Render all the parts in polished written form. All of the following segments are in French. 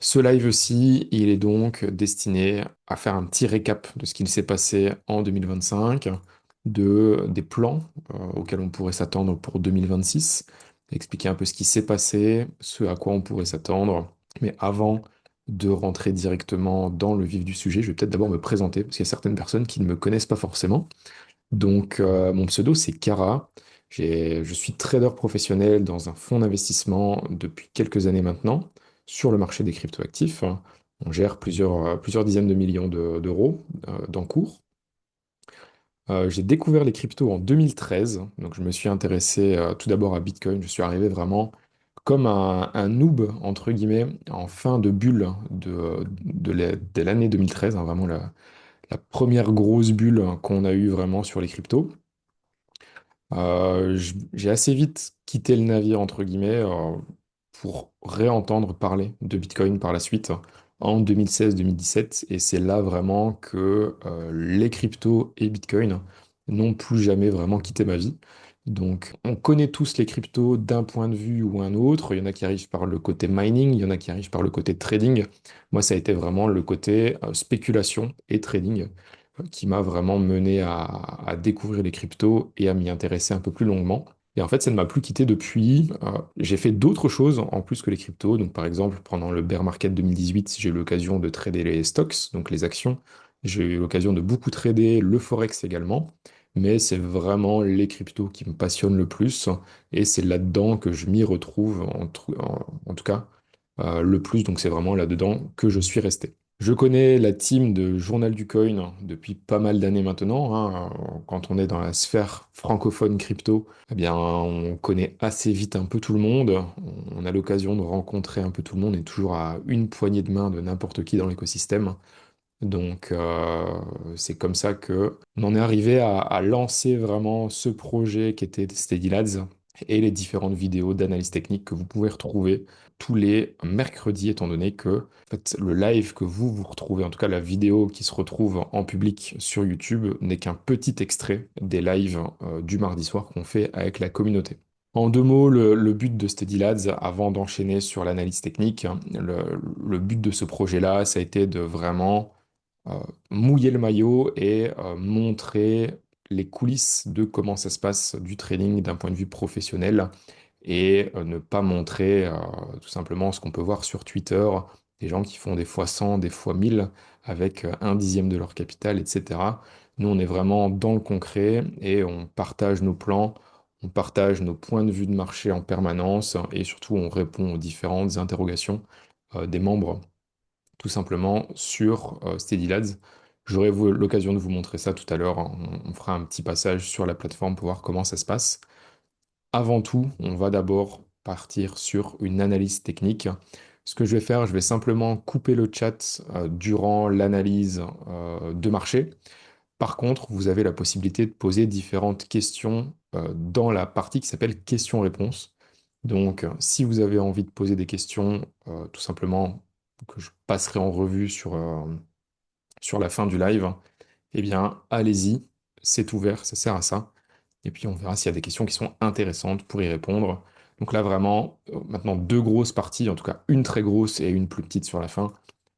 Ce live-ci, il est donc destiné à faire un petit récap de ce qu'il s'est passé en 2025, des plans auxquels on pourrait s'attendre pour 2026, expliquer un peu ce qui s'est passé, ce à quoi on pourrait s'attendre. Mais avant de rentrer directement dans le vif du sujet, je vais peut-être d'abord me présenter, parce qu'il y a certaines personnes qui ne me connaissent pas forcément. Donc, mon pseudo, c'est Kara. Je suis trader professionnel dans un fonds d'investissement depuis quelques années maintenant sur le marché des cryptoactifs. On gère plusieurs dizaines de millions d'euros d'encours. J'ai découvert les cryptos en 2013, donc je me suis intéressé tout d'abord à Bitcoin. Je suis arrivé vraiment comme un noob, entre guillemets, en fin de bulle de l'année 2013, hein, vraiment la première grosse bulle qu'on a eue vraiment sur les cryptos. J'ai assez vite quitté le navire, entre guillemets, pour réentendre parler de Bitcoin par la suite en 2016-2017. Et c'est là vraiment que les cryptos et Bitcoin n'ont plus jamais vraiment quitté ma vie. Donc, on connaît tous les cryptos d'un point de vue ou un autre. Il y en a qui arrivent par le côté mining, il y en a qui arrivent par le côté trading. Moi, ça a été vraiment le côté spéculation et trading qui m'a vraiment mené à découvrir les cryptos et à m'y intéresser un peu plus longuement. Et en fait, ça ne m'a plus quitté depuis. J'ai fait d'autres choses en plus que les cryptos. Donc, par exemple, pendant le bear market 2018, j'ai eu l'occasion de trader les stocks, donc les actions. J'ai eu l'occasion de beaucoup trader le forex également. Mais c'est vraiment les cryptos qui me passionnent le plus. Et c'est là-dedans que je m'y retrouve, en tout cas, le plus. Donc, c'est vraiment là-dedans que je suis resté. Je connais la team de Journal du Coin depuis pas mal d'années maintenant, hein. Quand on est dans la sphère francophone crypto, eh bien, on connaît assez vite un peu tout le monde. On a l'occasion de rencontrer un peu tout le monde et toujours à une poignée de main de n'importe qui dans l'écosystème. Donc, c'est comme ça que on en est arrivé à lancer vraiment ce projet qui était Steady Lads et les différentes vidéos d'analyse technique que vous pouvez retrouver tous les mercredis, étant donné que en fait, le live que vous retrouvez, en tout cas la vidéo qui se retrouve en public sur YouTube, n'est qu'un petit extrait des lives du mardi soir qu'on fait avec la communauté. En deux mots, le but de Steady Lads, avant d'enchaîner sur l'analyse technique, hein, le but de ce projet-là, ça a été de vraiment euh, mouiller le maillot et montrer les coulisses de comment ça se passe du trading d'un point de vue professionnel et ne pas montrer tout simplement ce qu'on peut voir sur Twitter, des gens qui font des fois 100, des fois 1000 avec un dixième de leur capital, etc. Nous, on est vraiment dans le concret et on partage nos plans, on partage nos points de vue de marché en permanence et surtout on répond aux différentes interrogations des membres tout simplement sur Steady Lads. J'aurai l'occasion de vous montrer ça tout à l'heure. On fera un petit passage sur la plateforme pour voir comment ça se passe. Avant tout, on va d'abord partir sur une analyse technique. Ce que je vais faire, je vais simplement couper le chat durant l'analyse de marché. Par contre, vous avez la possibilité de poser différentes questions dans la partie qui s'appelle questions-réponses. Donc, si vous avez envie de poser des questions, tout simplement, que je passerai en revue sur la fin du live, eh bien, allez-y, c'est ouvert, ça sert à ça. Et puis, on verra s'il y a des questions qui sont intéressantes pour y répondre. Donc là, vraiment, maintenant, deux grosses parties, en tout cas une très grosse et une plus petite sur la fin.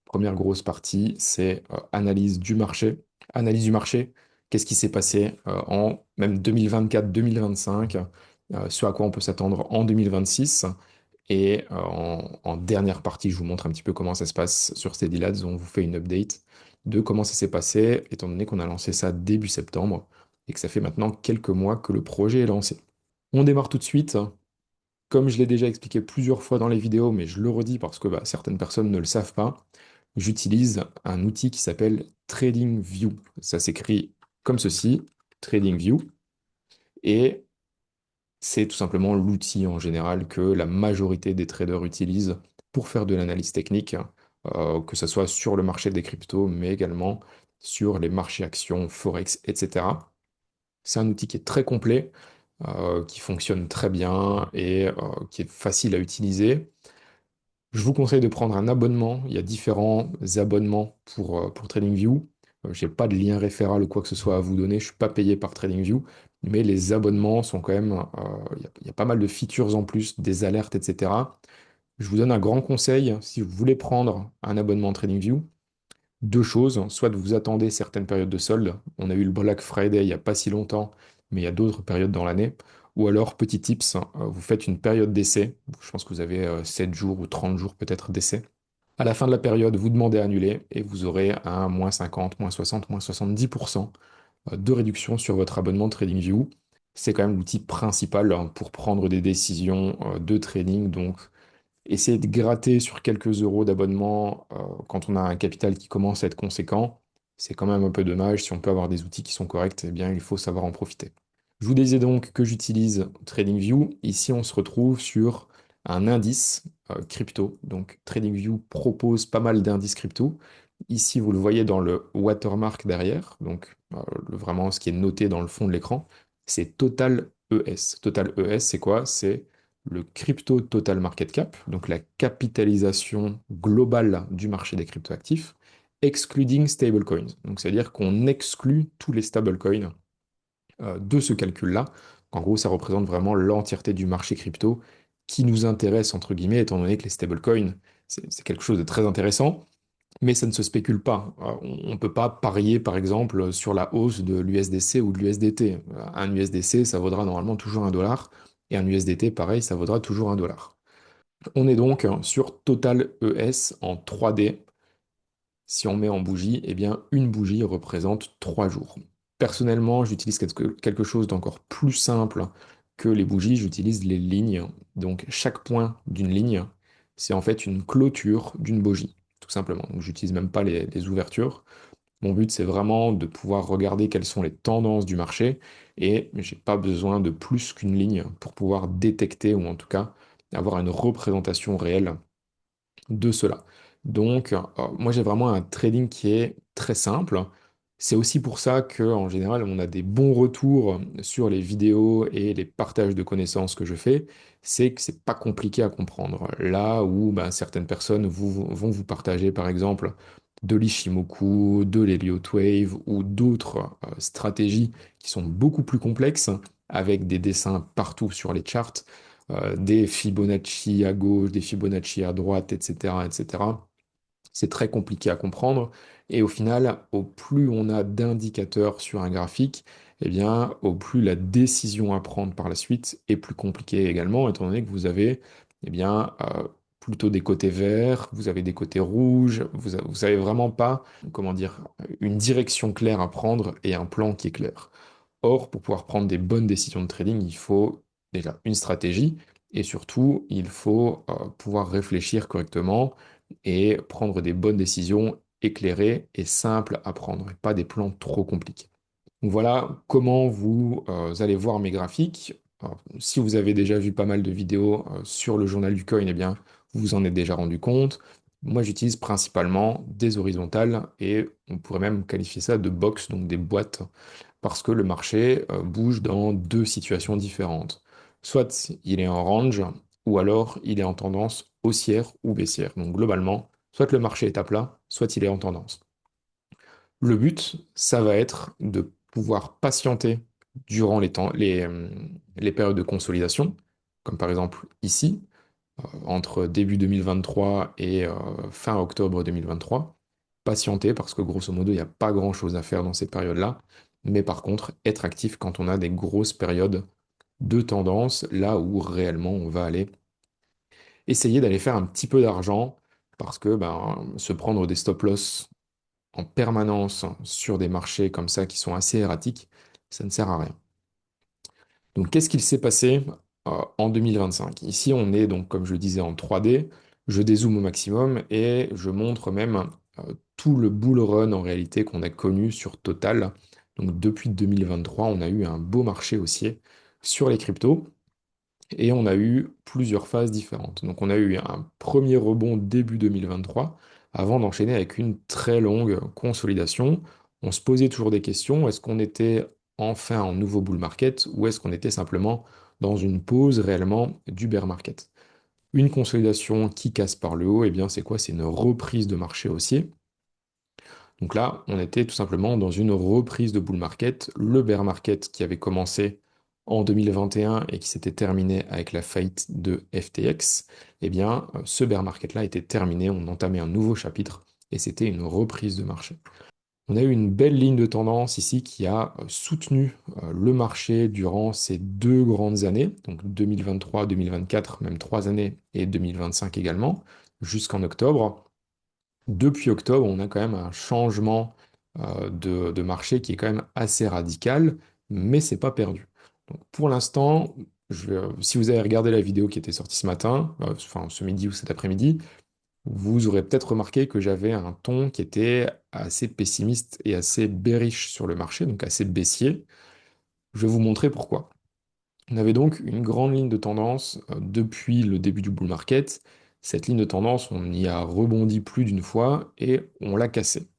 Première grosse partie, c'est analyse du marché. Analyse du marché, qu'est-ce qui s'est passé en même 2024-2025, ce à quoi on peut s'attendre en 2026. Et en dernière partie, je vous montre un petit peu comment ça se passe sur Steady Lads. On vous fait une update de comment ça s'est passé, étant donné qu'on a lancé ça début septembre et que ça fait maintenant quelques mois que le projet est lancé. On démarre tout de suite. Comme je l'ai déjà expliqué plusieurs fois dans les vidéos, mais je le redis parce que certaines personnes ne le savent pas, j'utilise un outil qui s'appelle TradingView. Ça s'écrit comme ceci, TradingView, et c'est tout simplement l'outil en général que la majorité des traders utilisent pour faire de l'analyse technique, que ce soit sur le marché des cryptos, mais également sur les marchés actions, Forex, etc. C'est un outil qui est très complet, qui fonctionne très bien et qui est facile à utiliser. Je vous conseille de prendre un abonnement. Il y a différents abonnements pour TradingView. Je n'ai pas de lien référal ou quoi que ce soit à vous donner. Je ne suis pas payé par TradingView. mais les abonnements sont quand même, il y a pas mal de features en plus, des alertes, etc. Je vous donne un grand conseil, si vous voulez prendre un abonnement TradingView, deux choses, soit vous attendez certaines périodes de solde, on a eu le Black Friday il n'y a pas si longtemps, mais il y a d'autres périodes dans l'année, ou alors, petit tips, vous faites une période d'essai, je pense que vous avez 7 jours ou 30 jours peut-être d'essai. À la fin de la période, vous demandez à annuler et vous aurez un moins 50, moins 60, moins 70% de réduction sur votre abonnement TradingView. C'est quand même l'outil principal pour prendre des décisions de trading, donc essayer de gratter sur quelques euros d'abonnement quand on a un capital qui commence à être conséquent, c'est quand même un peu dommage. Si on peut avoir des outils qui sont corrects, eh bien, il faut savoir en profiter. Je vous disais donc que j'utilise TradingView. Ici, on se retrouve sur un indice crypto. Donc, TradingView propose pas mal d'indices crypto. Ici, vous le voyez dans le watermark derrière, donc vraiment ce qui est noté dans le fond de l'écran, c'est Total ES. Total ES, c'est quoi? C'est le crypto total market cap, donc la capitalisation globale du marché des cryptoactifs, excluding stablecoins. Donc c'est-à-dire qu'on exclut tous les stablecoins de ce calcul-là. En gros, ça représente vraiment l'entièreté du marché crypto qui nous intéresse, entre guillemets, étant donné que les stablecoins, c'est quelque chose de très intéressant, mais ça ne se spécule pas. On ne peut pas parier, par exemple, sur la hausse de l'USDC ou de l'USDT. Un USDC, ça vaudra normalement toujours 1 dollar, et un USDT, pareil, ça vaudra toujours 1 dollar. On est donc sur Total ES en 3D. Si on met en bougie, eh bien, une bougie représente 3 jours. Personnellement, j'utilise quelque chose d'encore plus simple que les bougies, j'utilise les lignes. Donc, chaque point d'une ligne, c'est en fait une clôture d'une bougie, tout simplement. Donc, j'utilise même pas les ouvertures. Mon but, c'est vraiment de pouvoir regarder quelles sont les tendances du marché et j'ai pas besoin de plus qu'une ligne pour pouvoir détecter ou en tout cas avoir une représentation réelle de cela. Donc, moi, j'ai vraiment un trading qui est très simple. C'est aussi pour ça qu'en général, on a des bons retours sur les vidéos et les partages de connaissances que je fais. C'est que c'est pas compliqué à comprendre. Là où ben, certaines personnes vont vous partager, par exemple, de l'Ishimoku, de l'Elliott Wave ou d'autres stratégies qui sont beaucoup plus complexes avec des dessins partout sur les charts des Fibonacci à gauche, des Fibonacci à droite, etc., etc. C'est très compliqué à comprendre. Et au final, au plus on a d'indicateurs sur un graphique, eh bien, au plus la décision à prendre par la suite est plus compliquée également, étant donné que vous avez, eh bien, plutôt des côtés verts, vous avez des côtés rouges, vous savez vraiment pas, comment dire, une direction claire à prendre et un plan qui est clair. Or, pour pouvoir prendre des bonnes décisions de trading, il faut déjà une stratégie et surtout, il faut pouvoir réfléchir correctement et prendre des bonnes décisions éclairées et simples à prendre, et pas des plans trop compliqués. Donc voilà comment vous allez voir mes graphiques. Alors, si vous avez déjà vu pas mal de vidéos sur le journal du coin, eh bien, vous vous en êtes déjà rendu compte. Moi, j'utilise principalement des horizontales et on pourrait même qualifier ça de box, donc des boîtes parce que le marché bouge dans deux situations différentes. Soit il est en range, ou alors il est en tendance haussière ou baissière. Donc globalement, soit le marché est à plat, soit il est en tendance. Le but, ça va être de pouvoir patienter durant les périodes de consolidation, comme par exemple ici, entre début 2023 et fin octobre 2023. Patienter parce que grosso modo, il n'y a pas grand-chose à faire dans ces périodes-là. Mais par contre, être actif quand on a des grosses périodes de tendance, là où réellement on va aller essayer d'aller faire un petit peu d'argent parce que ben, se prendre des stop-loss en permanence sur des marchés comme ça qui sont assez erratiques, ça ne sert à rien. Donc, qu'est-ce qu'il s'est passé en 2025? Ici, on est donc, comme je le disais, en 3D. Je dézoome au maximum et je montre même tout le bull run en réalité qu'on a connu sur Total. Donc, depuis 2023, on a eu un beau marché haussier sur les cryptos. Et on a eu plusieurs phases différentes. Donc on a eu un premier rebond début 2023 avant d'enchaîner avec une très longue consolidation. On se posait toujours des questions. Est-ce qu'on était enfin en nouveau bull market ou est-ce qu'on était simplement dans une pause réellement du bear market? Une consolidation qui casse par le haut, eh bien c'est quoi? C'est une reprise de marché haussier. Donc là, on était tout simplement dans une reprise de bull market. Le bear market qui avait commencé en 2021 et qui s'était terminé avec la faillite de FTX, eh bien, ce bear market-là était terminé. On entamait un nouveau chapitre et c'était une reprise de marché. On a eu une belle ligne de tendance ici qui a soutenu le marché durant ces deux grandes années, donc 2023, 2024, même 3 années, et 2025 également, jusqu'en octobre. Depuis octobre, on a quand même un changement de marché qui est quand même assez radical, mais c'est pas perdu. Donc pour l'instant, si vous avez regardé la vidéo qui était sortie ce matin, enfin ce midi ou cet après-midi, vous aurez peut-être remarqué que j'avais un ton qui était assez pessimiste et assez bearish sur le marché, donc assez baissier. Je vais vous montrer pourquoi. On avait donc une grande ligne de tendance depuis le début du bull market. Cette ligne de tendance, on y a rebondi plus d'une fois et on l'a cassée.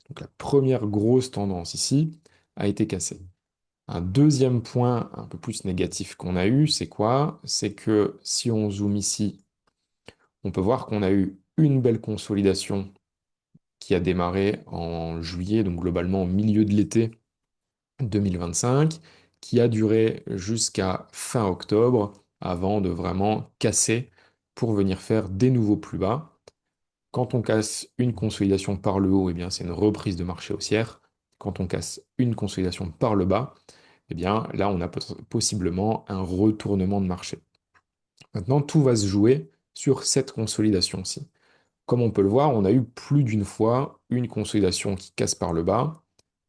Donc la première grosse tendance ici a été cassée. Un deuxième point un peu plus négatif qu'on a eu, c'est quoi? C'est que si on zoome ici, on peut voir qu'on a eu une belle consolidation qui a démarré en juillet, donc globalement au milieu de l'été 2025, qui a duré jusqu'à fin octobre avant de vraiment casser pour venir faire des nouveaux plus bas. Quand on casse une consolidation par le haut, eh bien c'est une reprise de marché haussière. Quand on casse une consolidation par le bas, eh bien là on a possiblement un retournement de marché. Maintenant, tout va se jouer sur cette consolidation-ci. Comme on peut le voir, on a eu plus d'une fois une consolidation qui casse par le bas,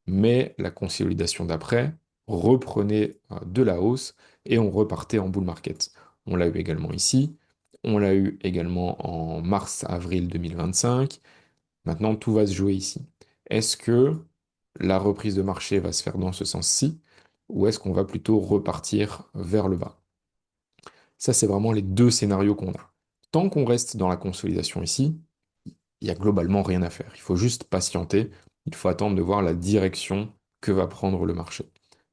mais la consolidation d'après reprenait de la hausse et on repartait en bull market. On l'a eu également ici, on l'a eu également en mars-avril 2025. Maintenant, tout va se jouer ici. Est-ce que la reprise de marché va se faire dans ce sens-ci ou est-ce qu'on va plutôt repartir vers le bas? Ça, c'est vraiment les deux scénarios qu'on a. Tant qu'on reste dans la consolidation ici, il n'y a globalement rien à faire. Il faut juste patienter. Il faut attendre de voir la direction que va prendre le marché.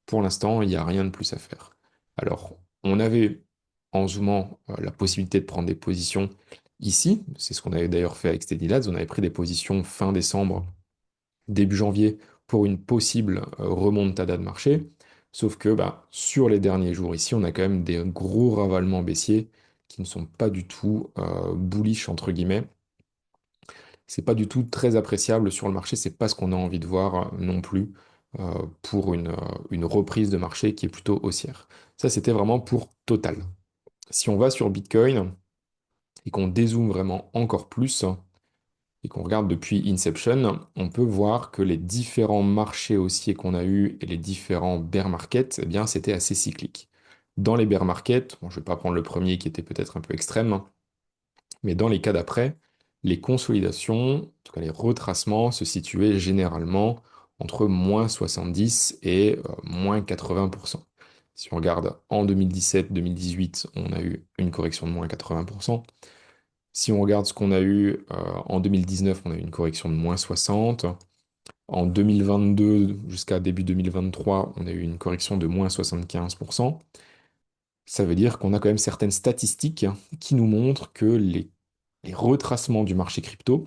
Pour l'instant, il n'y a rien de plus à faire. Alors, on avait en zoomant la possibilité de prendre des positions ici. C'est ce qu'on avait d'ailleurs fait avec Steady Lads. On avait pris des positions fin décembre, début janvier pour une possible remontada de marché. Sauf que sur les derniers jours ici, on a quand même des gros ravalements baissiers qui ne sont pas du tout bullish entre guillemets. C'est pas du tout très appréciable sur le marché, c'est pas ce qu'on a envie de voir non plus pour une reprise de marché qui est plutôt haussière. Ça, c'était vraiment pour Total. Si on va sur Bitcoin et qu'on dézoome vraiment encore plus et qu'on regarde depuis Inception, on peut voir que les différents marchés haussiers qu'on a eus et les différents bear markets, eh bien, c'était assez cyclique. Dans les bear markets, bon, je vais pas prendre le premier qui était peut-être un peu extrême, mais dans les cas d'après, les consolidations, en tout cas les retracements, se situaient généralement entre moins 70 et moins 80%. Si on regarde en 2017-2018, on a eu une correction de moins 80%. Si on regarde ce qu'on a eu en 2019, on a eu une correction de moins 60. En 2022 jusqu'à début 2023, on a eu une correction de moins 75%. Ça veut dire qu'on a quand même certaines statistiques qui nous montrent que les retracements du marché crypto,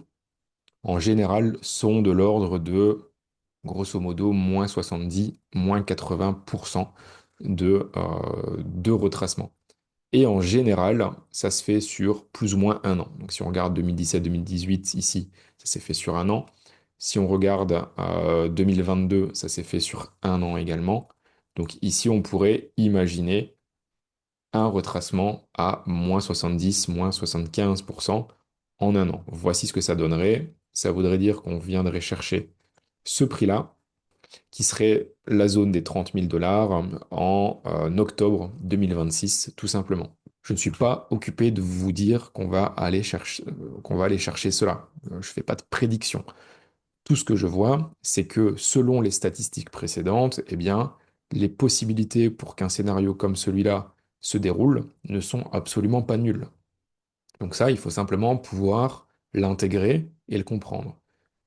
en général, sont de l'ordre de, grosso modo, moins 70, moins 80% de retracement. Et en général, ça se fait sur plus ou moins un an. Donc si on regarde 2017-2018 ici, ça s'est fait sur un an. Si on regarde 2022, ça s'est fait sur un an également. Donc ici, on pourrait imaginer un retracement à moins 70, moins 75% en un an. Voici ce que ça donnerait. Ça voudrait dire qu'on viendrait chercher ce prix-là, qui serait la zone des 30 000 dollars en octobre 2026, tout simplement. Je ne suis pas occupé de vous dire qu'on va aller chercher cela. Je ne fais pas de prédiction. Tout ce que je vois, c'est que selon les statistiques précédentes, eh bien, les possibilités pour qu'un scénario comme celui-là se déroule ne sont absolument pas nulles. Donc ça, il faut simplement pouvoir l'intégrer et le comprendre.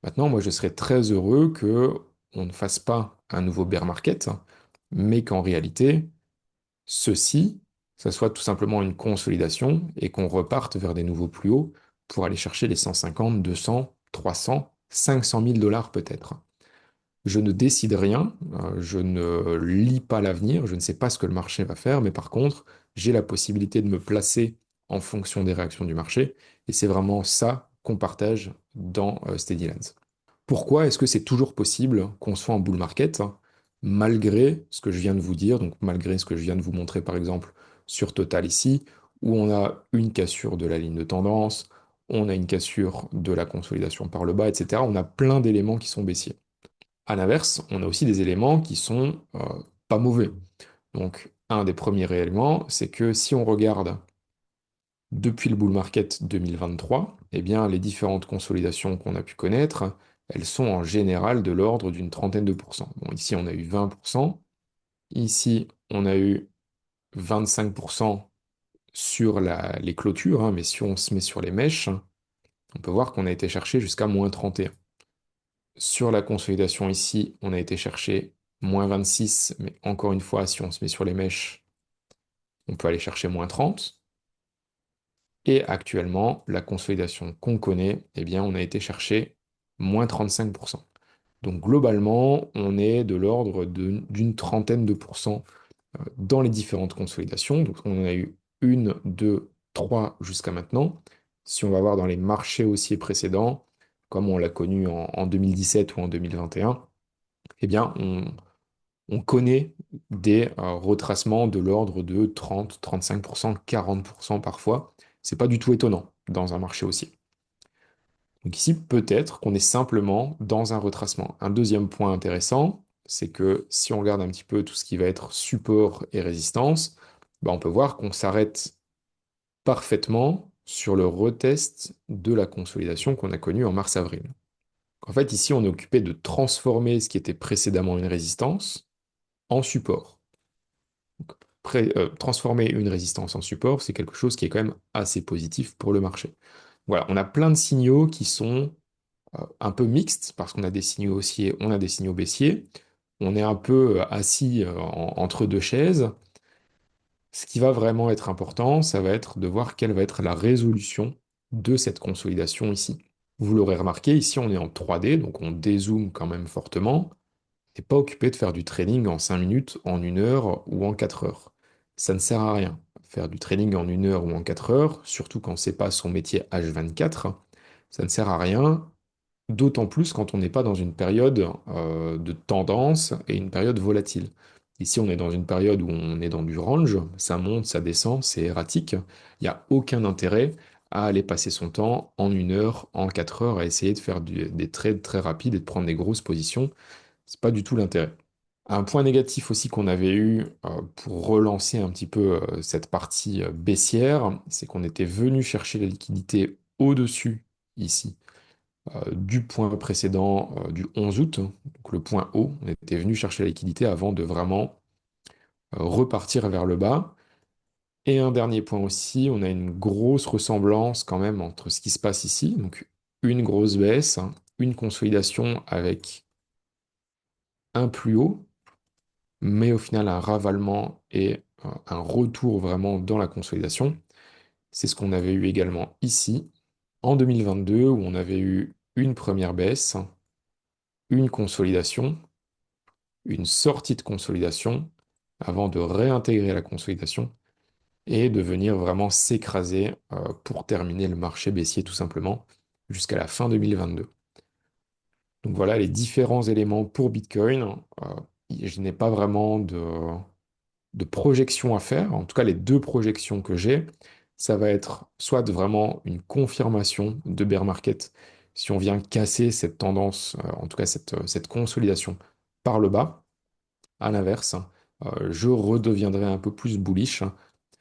Maintenant, moi, je serais très heureux que on ne fasse pas un nouveau bear market, mais qu'en réalité, ceci, ça soit tout simplement une consolidation et qu'on reparte vers des nouveaux plus hauts pour aller chercher les 150, 200, 300 500 000 dollars peut-être. Je ne décide rien, je ne lis pas l'avenir, je ne sais pas ce que le marché va faire, mais par contre, j'ai la possibilité de me placer en fonction des réactions du marché, et c'est vraiment ça qu'on partage dans Steadylands. Pourquoi est-ce que c'est toujours possible qu'on soit en bull market, hein, malgré ce que je viens de vous dire, donc malgré ce que je viens de vous montrer par exemple sur Total ici, où on a une cassure de la ligne de tendance, on a une cassure de la consolidation par le bas, etc. On a plein d'éléments qui sont baissiers. À l'inverse, on a aussi des éléments qui sont pas mauvais. Donc, un des premiers éléments, c'est que si on regarde depuis le bull market 2023, eh bien, les différentes consolidations qu'on a pu connaître, elles sont en général de l'ordre d'une trentaine de pourcents. Bon, ici, on a eu 20%. Ici, on a eu 25% sur les clôtures, hein, mais si on se met sur les mèches, on peut voir qu'on a été chercher jusqu'à moins 31. Sur la consolidation ici, on a été chercher moins 26, mais encore une fois, si on se met sur les mèches, on peut aller chercher moins 30. Et actuellement, la consolidation qu'on connaît, eh bien, on a été chercher moins 35%. Donc globalement, on est de l'ordre d'une trentaine de pourcents dans les différentes consolidations. Donc on en a eu une, deux, trois jusqu'à maintenant. Si on va voir dans les marchés haussiers précédents, comme on l'a connu en 2017 ou en 2021, eh bien on connaît des retracements de l'ordre de 30, 35%, 40% parfois. C'est pas du tout étonnant dans un marché haussier. Donc ici, peut-être qu'on est simplement dans un retracement. Un deuxième point intéressant, c'est que si on regarde un petit peu tout ce qui va être support et résistance, bah, on peut voir qu'on s'arrête parfaitement sur le retest de la consolidation qu'on a connue en mars-avril. En fait, ici, on est occupé de transformer ce qui était précédemment une résistance en support. Transformer une résistance en support, c'est quelque chose qui est quand même assez positif pour le marché. Voilà, on a plein de signaux qui sont un peu mixtes, parce qu'on a des signaux haussiers, on a des signaux baissiers. On est un peu assis entre deux chaises. Ce qui va vraiment être important, ça va être de voir quelle va être la résolution de cette consolidation ici. Vous l'aurez remarqué, ici on est en 3D, donc on dézoome quand même fortement. T'es pas occupé de faire du trading en 5 minutes, en 1 heure ou en 4 heures. Ça ne sert à rien. Faire du trading en 1 heure ou en 4 heures, surtout quand c'est pas son métier H24, ça ne sert à rien, d'autant plus quand on n'est pas dans une période de tendance et une période volatile. Ici, on est dans une période où on est dans du range, ça monte, ça descend, c'est erratique. Il n'y a aucun intérêt à aller passer son temps en 1 heure, en 4 heures, à essayer de faire des trades très rapides et de prendre des grosses positions. C'est pas du tout l'intérêt. Un point négatif aussi qu'on avait eu pour relancer un petit peu cette partie baissière, c'est qu'on était venu chercher la liquidité au-dessus ici du point précédent du 11 août, donc le point haut. On était venu chercher la liquidité avant de vraiment repartir vers le bas. Et un dernier point aussi, on a une grosse ressemblance quand même entre ce qui se passe ici, donc une grosse baisse, hein, une consolidation avec un plus haut, mais au final un ravalement et un retour vraiment dans la consolidation. C'est ce qu'on avait eu également ici, en 2022, où on avait eu une première baisse, une consolidation, une sortie de consolidation, avant de réintégrer la consolidation et de venir vraiment s'écraser pour terminer le marché baissier tout simplement jusqu'à la fin 2022. Donc voilà les différents éléments pour Bitcoin. Je n'ai pas vraiment de projection à faire. En tout cas, les deux projections que j'ai, ça va être soit vraiment une confirmation de bear market si on vient casser cette tendance, en tout cas cette consolidation par le bas. À l'inverse, je redeviendrai un peu plus bullish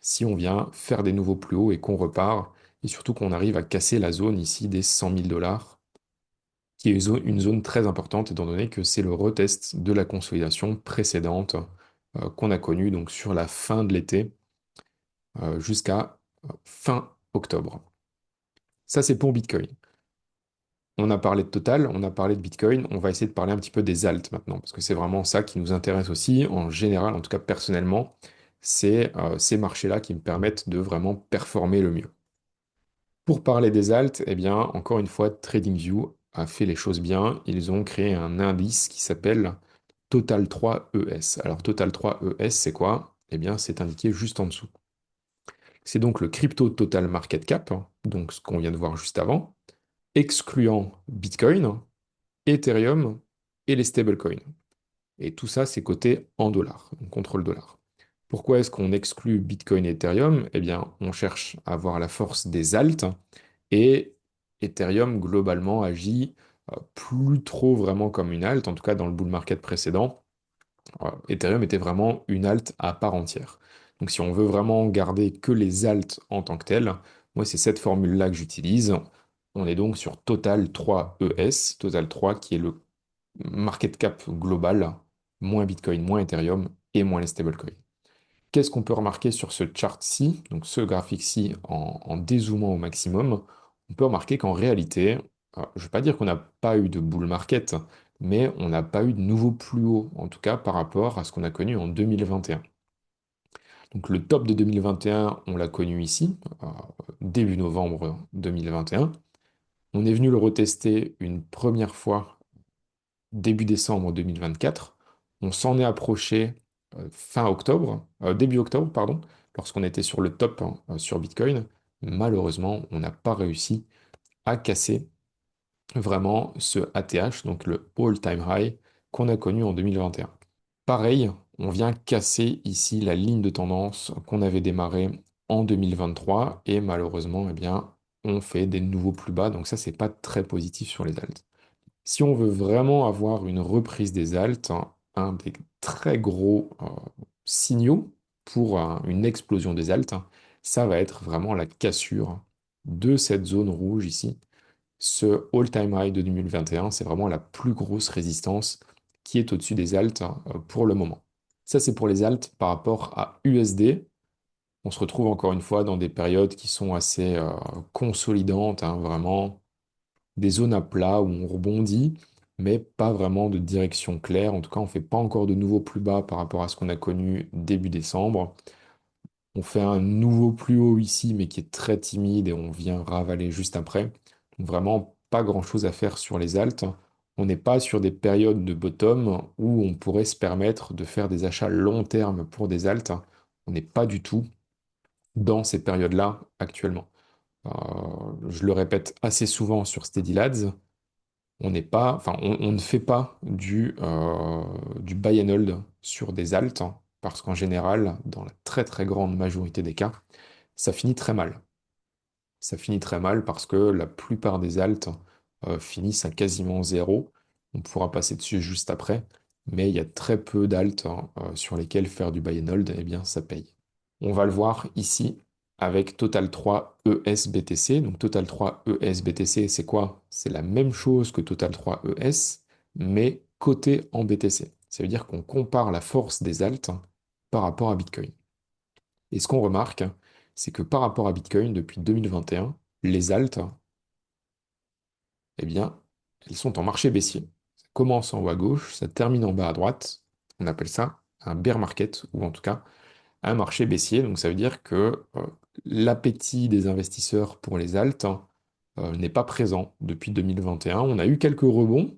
si on vient faire des nouveaux plus hauts et qu'on repart, et surtout qu'on arrive à casser la zone ici des 100 000 dollars, qui est une zone très importante étant donné que c'est le retest de la consolidation précédente qu'on a connue donc sur la fin de l'été jusqu'à fin octobre. Ça, c'est pour Bitcoin. On a parlé de Total, on a parlé de Bitcoin, on va essayer de parler un petit peu des alts maintenant, parce que c'est vraiment ça qui nous intéresse aussi, en général, en tout cas personnellement, c'est ces marchés-là qui me permettent de vraiment performer le mieux. Pour parler des alts, eh bien, encore une fois, TradingView a fait les choses bien. Ils ont créé un indice qui s'appelle Total 3 ES. Alors Total 3 ES, c'est quoi? Eh bien, c'est indiqué juste en dessous. C'est donc le crypto total market cap, hein, donc ce qu'on vient de voir juste avant, excluant Bitcoin, Ethereum et les stablecoins. Et tout ça, c'est coté en dollars, donc contre le dollar. Pourquoi est-ce qu'on exclut Bitcoin et Ethereum? Eh bien, on cherche à avoir la force des alts et Ethereum, globalement, agit plus trop vraiment comme une alt, en tout cas dans le bull market précédent. Ethereum était vraiment une alt à part entière. Donc si on veut vraiment garder que les alts en tant que telles, moi c'est cette formule-là que j'utilise. On est donc sur Total 3 ES, Total 3 qui est le market cap global, moins Bitcoin, moins Ethereum et moins les stablecoins. Qu'est-ce qu'on peut remarquer sur ce chart-ci, donc ce graphique-ci en dézoomant au maximum? On peut remarquer qu'en réalité, je ne vais pas dire qu'on n'a pas eu de bull market, mais on n'a pas eu de nouveau plus haut, en tout cas par rapport à ce qu'on a connu en 2021. Donc le top de 2021, on l'a connu ici, début novembre 2021. On est venu le retester une première fois début décembre 2024. On s'en est approché fin octobre, début octobre, pardon, lorsqu'on était sur le top hein, sur Bitcoin. Malheureusement, on n'a pas réussi à casser vraiment ce ATH, donc le all-time high qu'on a connu en 2021. Pareil, on vient casser ici la ligne de tendance qu'on avait démarrée en 2023 et malheureusement, eh bien, on fait des nouveaux plus bas. Donc ça, c'est pas très positif sur les alts. Si on veut vraiment avoir une reprise des alts, un des très gros signaux pour une explosion des alts, ça va être vraiment la cassure de cette zone rouge ici. Ce all-time high de 2021, c'est vraiment la plus grosse résistance qui est au-dessus des alts pour le moment. Ça, c'est pour les alts par rapport à USD. On se retrouve encore une fois dans des périodes qui sont assez consolidantes, hein, vraiment des zones à plat où on rebondit, mais pas vraiment de direction claire. En tout cas, on ne fait pas encore de nouveaux plus bas par rapport à ce qu'on a connu début décembre. On fait un nouveau plus haut ici, mais qui est très timide et on vient ravaler juste après. Donc vraiment, pas grand-chose à faire sur les alts. On n'est pas sur des périodes de bottom où on pourrait se permettre de faire des achats long terme pour des alts. On n'est pas du tout dans ces périodes-là actuellement. Je le répète assez souvent sur SteadyLads, on n'est pas, enfin, on ne fait pas du buy and hold sur des alts, hein, parce qu'en général, dans la très très grande majorité des cas, ça finit très mal. Ça finit très mal parce que la plupart des alts finissent à quasiment zéro. On pourra passer dessus juste après, mais il y a très peu d'alts hein, sur lesquels faire du buy and hold, eh bien, ça paye. On va le voir ici avec Total 3 ES-BTC. Donc Total 3 ES-BTC, c'est quoi? C'est la même chose que Total 3 ES, mais coté en BTC. Ça veut dire qu'on compare la force des alts par rapport à Bitcoin. Et ce qu'on remarque, c'est que par rapport à Bitcoin, depuis 2021, les alts, eh bien, elles sont en marché baissier. Ça commence en haut à gauche, ça termine en bas à droite. On appelle ça un bear market, ou en tout cas un marché baissier. Donc ça veut dire que l'appétit des investisseurs pour les alts n'est pas présent depuis 2021. On a eu quelques rebonds.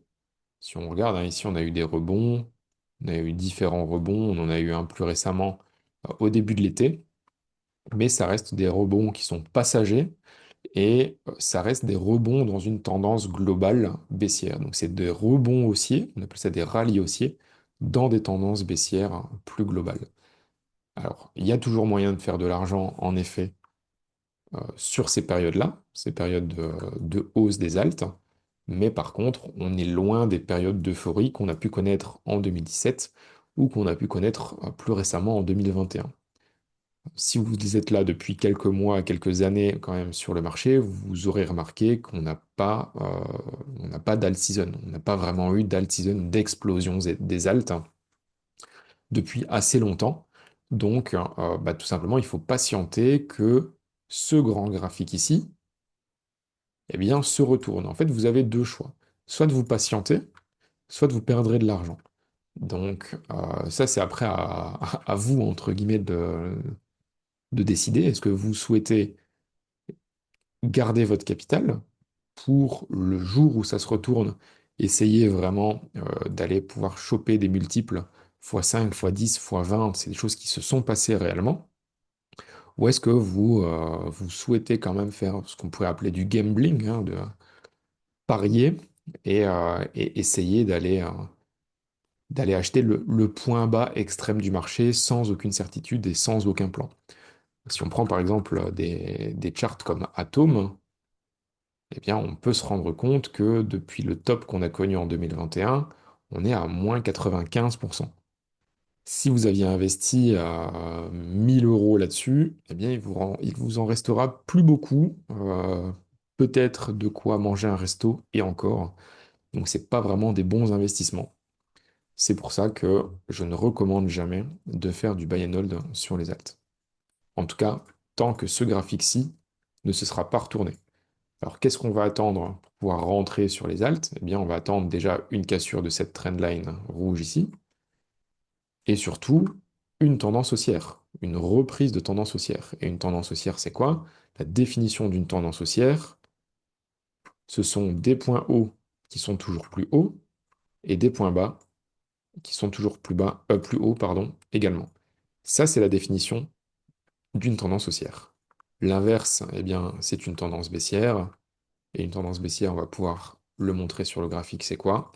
Si on regarde, hein, ici, on a eu des rebonds. On a eu différents rebonds. On en a eu un plus récemment au début de l'été. Mais ça reste des rebonds qui sont passagers et ça reste des rebonds dans une tendance globale baissière. Donc c'est des rebonds haussiers, on appelle ça des rallyes haussiers, dans des tendances baissières plus globales. Alors, il y a toujours moyen de faire de l'argent, en effet, sur ces périodes-là, ces périodes de hausse des alts, mais par contre, on est loin des périodes d'euphorie qu'on a pu connaître en 2017 ou qu'on a pu connaître plus récemment en 2021. Si vous êtes là depuis quelques mois, quelques années quand même sur le marché, vous aurez remarqué on n'a pas d'alt season. On n'a pas vraiment eu d'alt season, d'explosion des alts depuis assez longtemps. Donc, bah, tout simplement, il faut patienter que ce grand graphique ici, eh bien, se retourne. En fait, vous avez deux choix. Soit de vous patienter, soit de vous perdrez de l'argent. Donc, ça, c'est après à vous, entre guillemets, de décider. Est-ce que vous souhaitez garder votre capital pour le jour où ça se retourne, essayer vraiment d'aller pouvoir choper des multiples x5, x10, x20, c'est des choses qui se sont passées réellement? Ou est-ce que vous souhaitez quand même faire ce qu'on pourrait appeler du gambling, hein, de parier et essayer d'aller acheter le point bas extrême du marché sans aucune certitude et sans aucun plan? Si on prend par exemple des charts comme Atom, eh bien on peut se rendre compte que depuis le top qu'on a connu en 2021, on est à moins 95%. Si vous aviez investi à 1000 euros là-dessus, eh bien il vous en restera plus beaucoup, peut-être de quoi manger un resto et encore. Donc c'est pas vraiment des bons investissements. C'est pour ça que je ne recommande jamais de faire du buy and hold sur les alts. En tout cas, tant que ce graphique-ci ne se sera pas retourné. Alors, qu'est-ce qu'on va attendre pour pouvoir rentrer sur les alts? Eh bien, on va attendre déjà une cassure de cette trendline rouge ici, et surtout une tendance haussière, une reprise de tendance haussière. Et une tendance haussière, c'est quoi? La définition d'une tendance haussière, ce sont des points hauts qui sont toujours plus hauts et des points bas qui sont toujours plus bas, plus hauts, pardon, également. Ça, c'est la définition d'une tendance haussière. L'inverse, eh bien, c'est une tendance baissière. Et une tendance baissière, on va pouvoir le montrer sur le graphique, c'est quoi?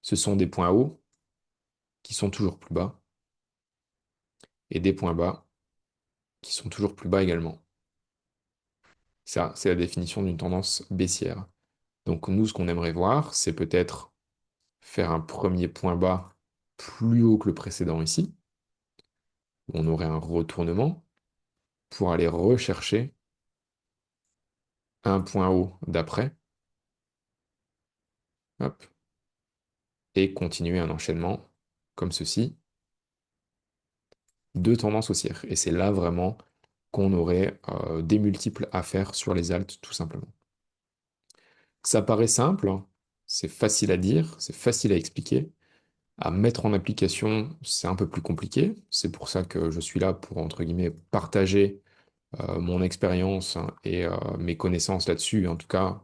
Ce sont des points hauts qui sont toujours plus bas et des points bas qui sont toujours plus bas également. Ça, c'est la définition d'une tendance baissière. Donc nous, ce qu'on aimerait voir, c'est peut-être faire un premier point bas plus haut que le précédent ici, où on aurait un retournement pour aller rechercher un point haut d'après, hop, et continuer un enchaînement comme ceci de tendance haussière. Et c'est là vraiment qu'on aurait des multiples à faire sur les alts, tout simplement. Ça paraît simple, hein. C'est facile à dire, c'est facile à expliquer. À mettre en application, c'est un peu plus compliqué. C'est pour ça que je suis là pour, entre guillemets, partager mon expérience, hein, et mes connaissances là-dessus. En tout cas,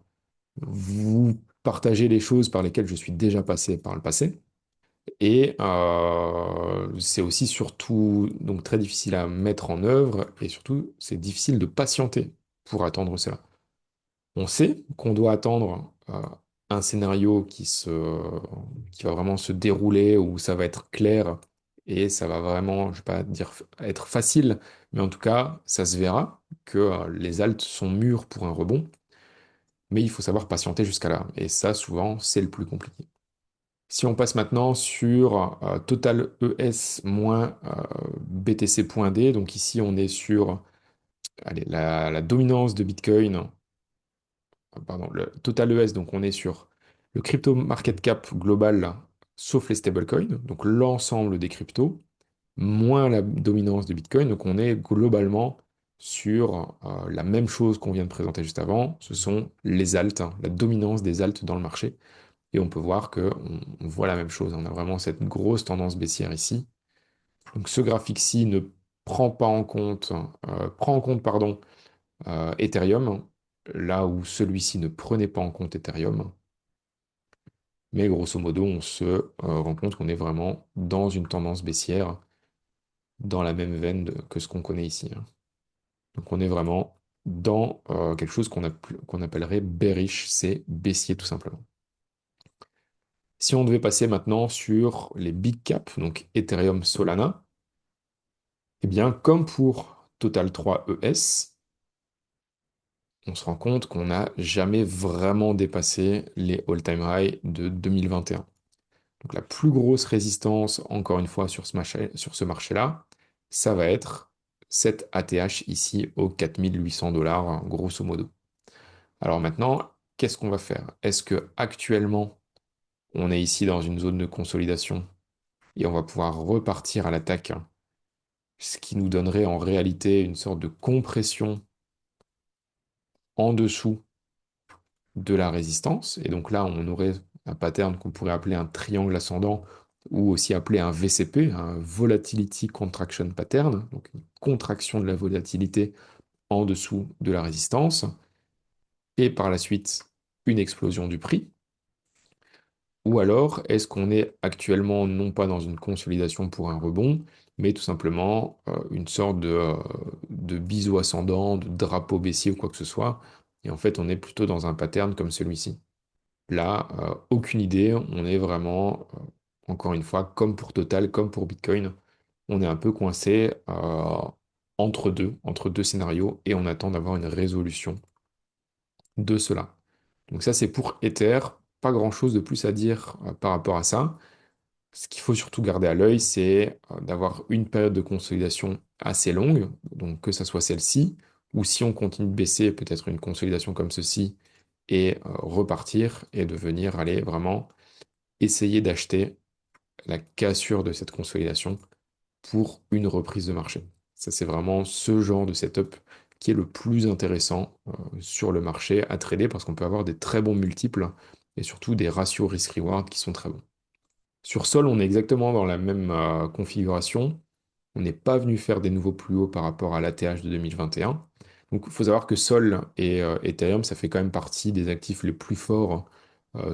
vous partagez les choses par lesquelles je suis déjà passé par le passé. Et c'est aussi surtout donc très difficile à mettre en œuvre et surtout c'est difficile de patienter pour attendre cela. On sait qu'on doit attendre un scénario qui va vraiment se dérouler où ça va être clair et ça va vraiment, je vais pas dire être facile, mais en tout cas ça se verra que les alts sont mûrs pour un rebond, mais il faut savoir patienter jusqu'à là et ça souvent c'est le plus compliqué. Si on passe maintenant sur Total ES moins BTC.D, donc ici on est sur allez, la dominance de Bitcoin, pardon, le Total ES, donc on est sur le crypto market cap global, là, sauf les stablecoins, donc l'ensemble des cryptos, moins la dominance de Bitcoin, donc on est globalement sur la même chose qu'on vient de présenter juste avant, ce sont les alts, hein, la dominance des alts dans le marché. Et on peut voir que on voit la même chose. On a vraiment cette grosse tendance baissière ici. Donc ce graphique-ci ne prend pas en compte, prend en compte, pardon, Ethereum, là où celui-ci ne prenait pas en compte Ethereum. Mais grosso modo, on se rend compte qu'on est vraiment dans une tendance baissière, dans la même veine que ce qu'on connaît ici, hein. Donc on est vraiment dans quelque chose qu'on appellerait bearish, c'est baissier tout simplement. Si on devait passer maintenant sur les big caps, donc Ethereum, Solana, eh bien, comme pour Total 3 ES, on se rend compte qu'on n'a jamais vraiment dépassé les all-time high de 2021. Donc la plus grosse résistance, encore une fois, sur ce marché-là, ça va être cette ATH ici aux 4800 dollars, grosso modo. Alors maintenant, qu'est-ce qu'on va faire? Est-ce que actuellement, on est ici dans une zone de consolidation et on va pouvoir repartir à l'attaque, ce qui nous donnerait en réalité une sorte de compression en dessous de la résistance. Et donc là, on aurait un pattern qu'on pourrait appeler un triangle ascendant ou aussi appeler un VCP, un Volatility Contraction Pattern, donc une contraction de la volatilité en dessous de la résistance. Et par la suite, une explosion du prix? Ou alors, est-ce qu'on est actuellement non pas dans une consolidation pour un rebond, mais tout simplement une sorte de biseau ascendant, de drapeau baissier ou quoi que ce soit, et en fait, on est plutôt dans un pattern comme celui-ci. Là, aucune idée, on est vraiment, encore une fois, comme pour Total, comme pour Bitcoin, on est un peu coincé entre deux scénarios, et on attend d'avoir une résolution de cela. Donc ça, c'est pour Ether, pas grand-chose de plus à dire par rapport à ça. Ce qu'il faut surtout garder à l'œil, c'est d'avoir une période de consolidation assez longue, donc que ça soit celle-ci, ou si on continue de baisser, peut-être une consolidation comme ceci, et repartir, et de venir aller vraiment essayer d'acheter la cassure de cette consolidation pour une reprise de marché. Ça, c'est vraiment ce genre de setup qui est le plus intéressant sur le marché à trader parce qu'on peut avoir des très bons multiples et surtout des ratios risk-reward qui sont très bons. Sur Sol, on est exactement dans la même configuration. On n'est pas venu faire des nouveaux plus hauts par rapport à l'ATH de 2021. Donc, il faut savoir que Sol et Ethereum, ça fait quand même partie des actifs les plus forts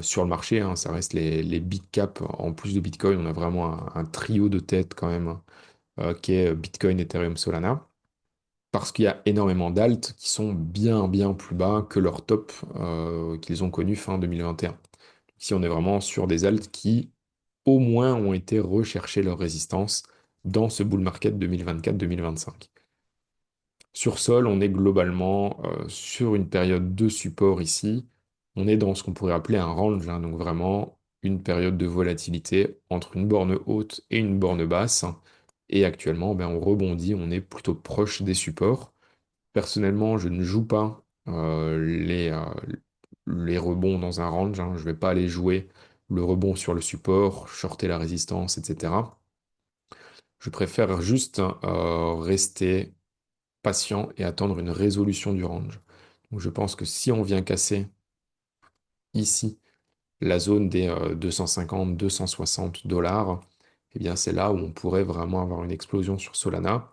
sur le marché, hein. Ça reste les big caps. En plus de Bitcoin, on a vraiment un trio de tête quand même, qui est Bitcoin, Ethereum, Solana. Parce qu'il y a énormément d'alts qui sont bien, bien plus bas que leur top qu'ils ont connu fin 2021. Ici, on est vraiment sur des alts qui au moins ont été rechercher leur résistance dans ce bull market 2024-2025. Sur Sol, on est globalement sur une période de support ici. On est dans ce qu'on pourrait appeler un range, hein, donc vraiment une période de volatilité entre une borne haute et une borne basse. Et actuellement, ben, on rebondit, on est plutôt proche des supports. Personnellement, je ne joue pas les rebonds dans un range, hein. Je ne vais pas aller jouer le rebond sur le support, shorter la résistance, etc. Je préfère juste rester patient et attendre une résolution du range. Donc je pense que si on vient casser ici la zone des 250-260 dollars, eh bien c'est là où on pourrait vraiment avoir une explosion sur Solana.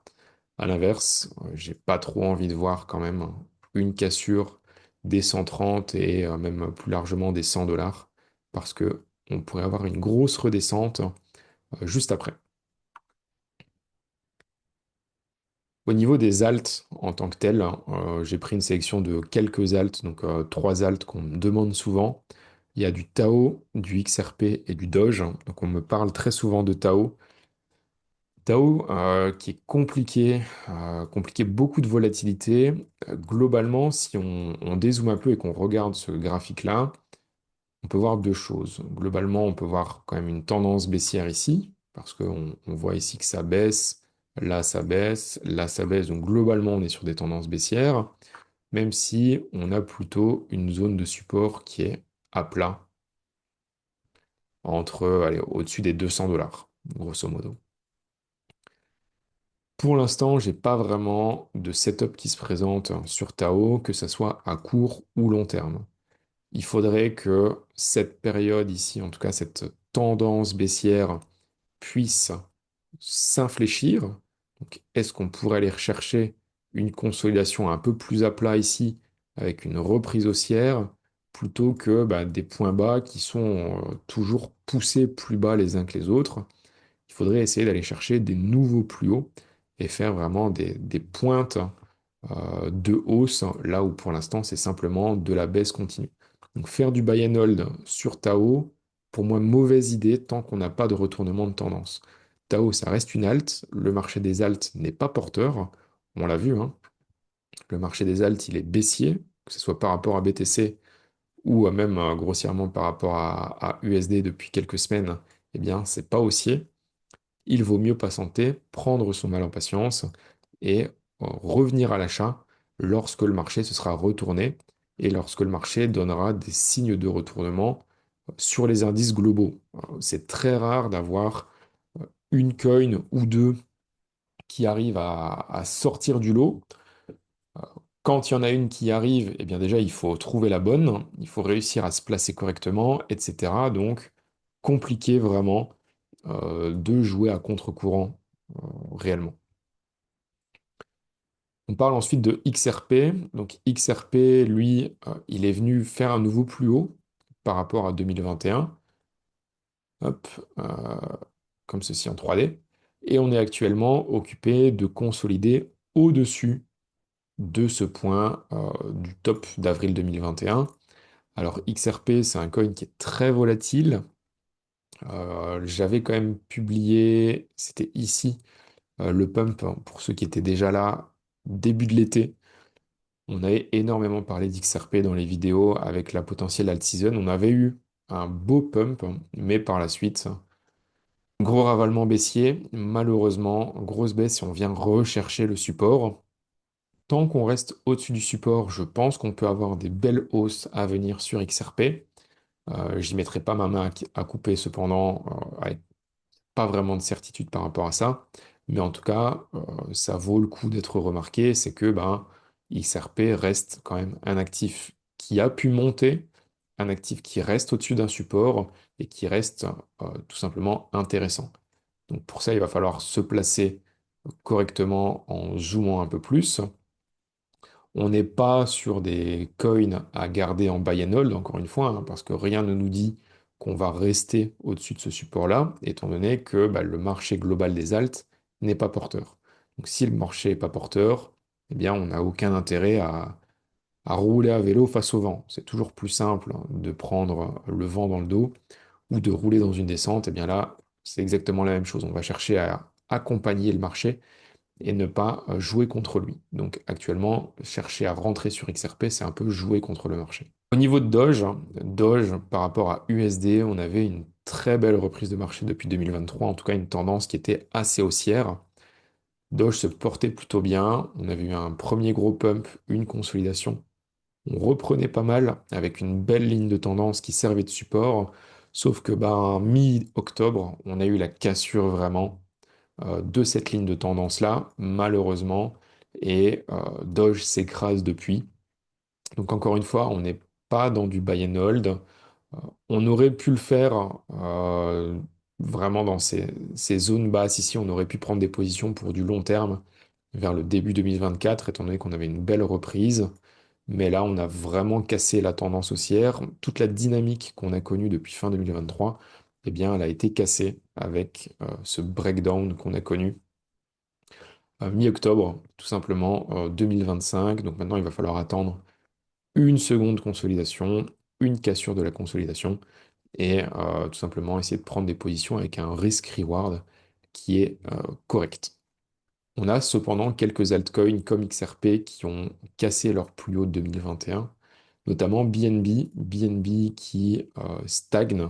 À l'inverse, j'ai pas trop envie de voir quand même une cassure des 130 et même plus largement des 100 dollars parce que on pourrait avoir une grosse redescente juste après. Au niveau des alts en tant que tels, j'ai pris une sélection de quelques alts, donc trois alts qu'on me demande souvent. Il y a du Tao, du XRP et du Doge. Donc on me parle très souvent de Tao. Tao qui est compliqué, compliqué, beaucoup de volatilité. Globalement, si on dézoome un peu et qu'on regarde ce graphique-là, on peut voir deux choses. Globalement, on peut voir quand même une tendance baissière ici, parce qu'on voit ici que ça baisse, là ça baisse, là ça baisse. Donc globalement, on est sur des tendances baissières, même si on a plutôt une zone de support qui est à plat, entre, allez, au-dessus des 200 dollars, grosso modo. Pour l'instant, j'ai pas vraiment de setup qui se présente sur Tao, que ce soit à court ou long terme. Il faudrait que cette période ici, en tout cas cette tendance baissière, puisse s'infléchir. Donc, est-ce qu'on pourrait aller rechercher une consolidation un peu plus à plat ici, avec une reprise haussière, plutôt que bah, des points bas qui sont toujours poussés plus bas les uns que les autres? Il faudrait essayer d'aller chercher des nouveaux plus hauts et faire vraiment des pointes de hausse, là où pour l'instant c'est simplement de la baisse continue. Donc faire du buy and hold sur Tao, pour moi, mauvaise idée tant qu'on n'a pas de retournement de tendance. Tao, ça reste une alt, le marché des alts n'est pas porteur, on l'a vu, hein. Le marché des alts, il est baissier, que ce soit par rapport à BTC ou même grossièrement par rapport à USD depuis quelques semaines, eh bien, c'est pas haussier. Il vaut mieux patienter, prendre son mal en patience et revenir à l'achat lorsque le marché se sera retourné et lorsque le marché donnera des signes de retournement sur les indices globaux. C'est très rare d'avoir une coin ou deux qui arrivent à sortir du lot. Quand il y en a une qui arrive, eh bien déjà, il faut trouver la bonne, il faut réussir à se placer correctement, etc. Donc, compliqué vraiment de jouer à contre-courant réellement. On parle ensuite de XRP. Donc XRP, lui, il est venu faire un nouveau plus haut par rapport à 2021. Hop, comme ceci en 3D. Et on est actuellement occupé de consolider au-dessus de ce point du top d'avril 2021. Alors XRP, c'est un coin qui est très volatile. J'avais quand même publié, c'était ici, le pump, hein, pour ceux qui étaient déjà là, début de l'été. On avait énormément parlé d'XRP dans les vidéos avec la potentielle alt season. On avait eu un beau pump, mais par la suite, gros ravalement baissier. Malheureusement, grosse baisse et on vient rechercher le support. Tant qu'on reste au-dessus du support, je pense qu'on peut avoir des belles hausses à venir sur XRP. J'y mettrai pas ma main à couper cependant, avec pas vraiment de certitude par rapport à ça. Mais en tout cas, ça vaut le coup d'être remarqué, c'est que ben, XRP reste quand même un actif qui a pu monter, un actif qui reste au-dessus d'un support et qui reste tout simplement intéressant. Donc pour ça, il va falloir se placer correctement en zoomant un peu plus. On n'est pas sur des coins à garder en buy and hold, encore une fois, hein, parce que rien ne nous dit qu'on va rester au-dessus de ce support-là, étant donné que bah, le marché global des alts n'est pas porteur. Donc si le marché n'est pas porteur, eh bien on n'a aucun intérêt à rouler à vélo face au vent. C'est toujours plus simple hein, de prendre le vent dans le dos ou de rouler dans une descente. Et bien là, c'est exactement la même chose. On va chercher à accompagner le marché et ne pas jouer contre lui. Donc actuellement, chercher à rentrer sur XRP, c'est un peu jouer contre le marché. Au niveau de Doge, hein, Doge par rapport à USD, on avait une très belle reprise de marché depuis 2023, en tout cas une tendance qui était assez haussière. Doge se portait plutôt bien, on avait eu un premier gros pump, une consolidation. On reprenait pas mal avec une belle ligne de tendance qui servait de support, sauf que ben, mi-octobre, on a eu la cassure vraiment de cette ligne de tendance-là, malheureusement, et Doge s'écrase depuis. Donc encore une fois, on n'est pas dans du buy and hold. On aurait pu le faire vraiment dans ces zones basses ici, on aurait pu prendre des positions pour du long terme vers le début 2024, étant donné qu'on avait une belle reprise. Mais là, on a vraiment cassé la tendance haussière. Toute la dynamique qu'on a connue depuis fin 2023, eh bien, elle a été cassée avec ce breakdown qu'on a connu mi-octobre, tout simplement, 2025. Donc maintenant, il va falloir attendre une seconde consolidation, une cassure de la consolidation, et tout simplement essayer de prendre des positions avec un risk-reward qui est correct. On a cependant quelques altcoins comme XRP qui ont cassé leur plus haut de 2021, notamment BNB, BNB qui stagne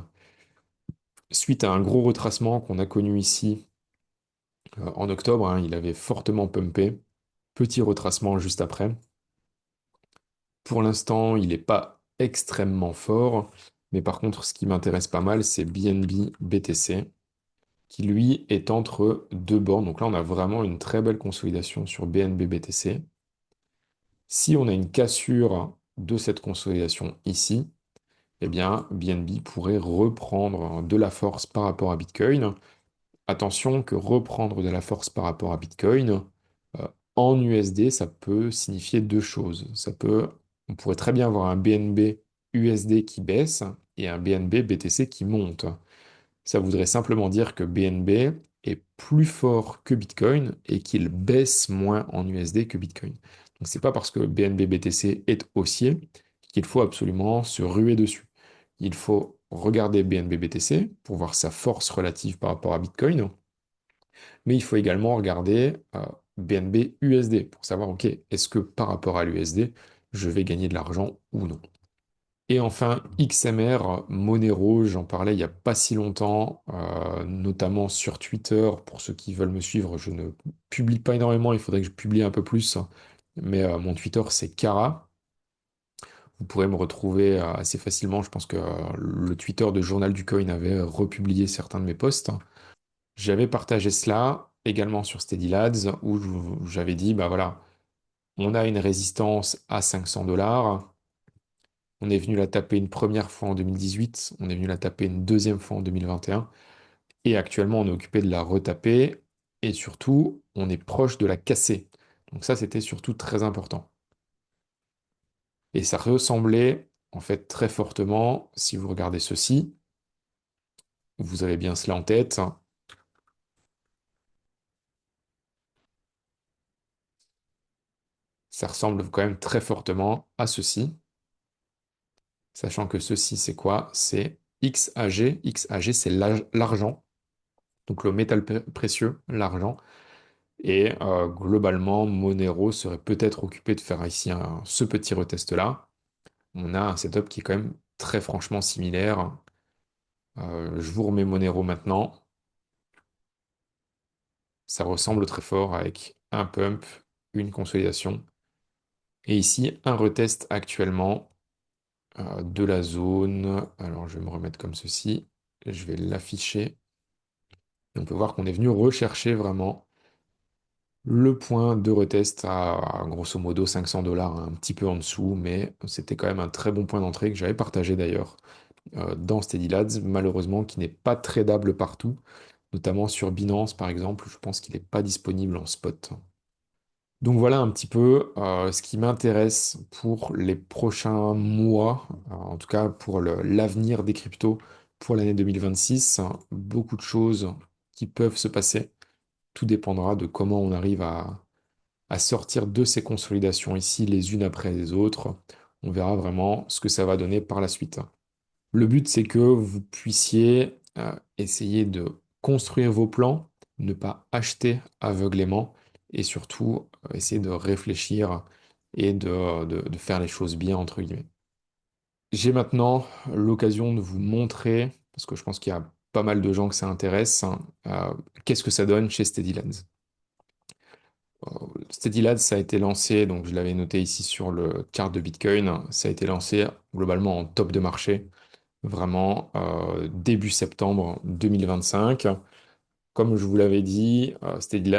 suite à un gros retracement qu'on a connu ici en octobre, hein. Il avait fortement pumpé, petit retracement juste après. Pour l'instant, il n'est pas extrêmement fort, mais par contre, ce qui m'intéresse pas mal, c'est BNB BTC, qui lui est entre deux bornes. Donc là, on a vraiment une très belle consolidation sur BNB BTC. Si on a une cassure de cette consolidation ici, eh bien, BNB pourrait reprendre de la force par rapport à Bitcoin. Attention que reprendre de la force par rapport à Bitcoin, euh, en USD, ça peut signifier deux choses. On pourrait très bien avoir un BNB USD qui baisse et un BNB BTC qui monte. Ça voudrait simplement dire que BNB est plus fort que Bitcoin et qu'il baisse moins en USD que Bitcoin. Donc c'est pas parce que BNB BTC est haussier qu'il faut absolument se ruer dessus. Il faut regarder BNB BTC pour voir sa force relative par rapport à Bitcoin, mais il faut également regarder BNB USD pour savoir, ok, est-ce que par rapport à l'USD, je vais gagner de l'argent ou non. Et enfin, XMR, Monero, j'en parlais il n'y a pas si longtemps, notamment sur Twitter. Pour ceux qui veulent me suivre, je ne publie pas énormément, il faudrait que je publie un peu plus. Mais mon Twitter, c'est Kara. Vous pourrez me retrouver assez facilement. Je pense que le Twitter de Journal du Coin avait republié certains de mes posts. J'avais partagé cela également sur Steady Lads, où j'avais dit, bah voilà, on a une résistance à 500 $. On est venu la taper une première fois en 2018, on est venu la taper une deuxième fois en 2021, et actuellement on est occupé de la retaper, et surtout on est proche de la casser. Donc ça, c'était surtout très important. Et ça ressemblait en fait très fortement, si vous regardez ceci, vous avez bien cela en tête, ça ressemble quand même très fortement à ceci, sachant que ceci, c'est quoi? C'est XAG. XAG, c'est l'argent, donc le métal précieux, l'argent. Et globalement, Monero serait peut-être occupé de faire ici ce petit retest-là. On a un setup qui est quand même très franchement similaire. Je vous remets Monero maintenant. Ça ressemble très fort avec un pump, une consolidation. Et ici, un retest actuellement de la zone. Alors, je vais me remettre comme ceci. Je vais l'afficher. Et on peut voir qu'on est venu rechercher vraiment le point de retest à grosso modo 500 dollars, un petit peu en dessous, mais c'était quand même un très bon point d'entrée que j'avais partagé d'ailleurs dans Steady Lads, malheureusement qui n'est pas tradable partout, notamment sur Binance par exemple, je pense qu'il n'est pas disponible en spot. Donc voilà un petit peu ce qui m'intéresse pour les prochains mois, en tout cas pour l'avenir des cryptos pour l'année 2026. Beaucoup de choses qui peuvent se passer. Tout dépendra de comment on arrive à sortir de ces consolidations ici les unes après les autres. On verra vraiment ce que ça va donner par la suite. Le but, c'est que vous puissiez essayer de construire vos plans, ne pas acheter aveuglément et surtout essayer de réfléchir et de faire les choses bien, entre guillemets. J'ai maintenant l'occasion de vous montrer, parce que je pense qu'il y a pas mal de gens que ça intéresse, hein, qu'est-ce que ça donne chez Steadylands. Steady ça a été lancé, donc je l'avais noté ici sur le chart de Bitcoin, ça a été lancé globalement en top de marché, vraiment début septembre 2025. Comme je vous l'avais dit, Steady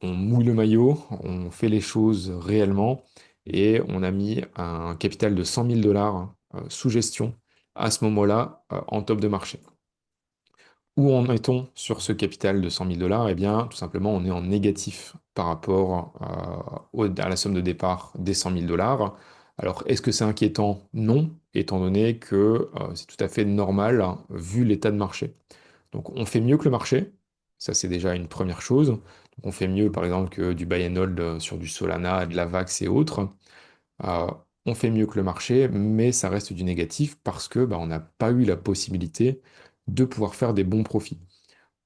on mouille le maillot, on fait les choses réellement et on a mis un capital de 100 000 dollars sous gestion à ce moment-là en top de marché. Où en est-on sur ce capital de 100 000 dollars? Eh bien, tout simplement, on est en négatif par rapport à la somme de départ des 100 000 dollars. Alors, est-ce que c'est inquiétant? Non, étant donné que c'est tout à fait normal vu l'état de marché. Donc, on fait mieux que le marché. Ça, c'est déjà une première chose. Donc, on fait mieux, par exemple, que du buy and hold sur du Solana, de la VAX et autres. Euh, on fait mieux que le marché, mais ça reste du négatif parce que bah, on n'a pas eu la possibilité de pouvoir faire des bons profits.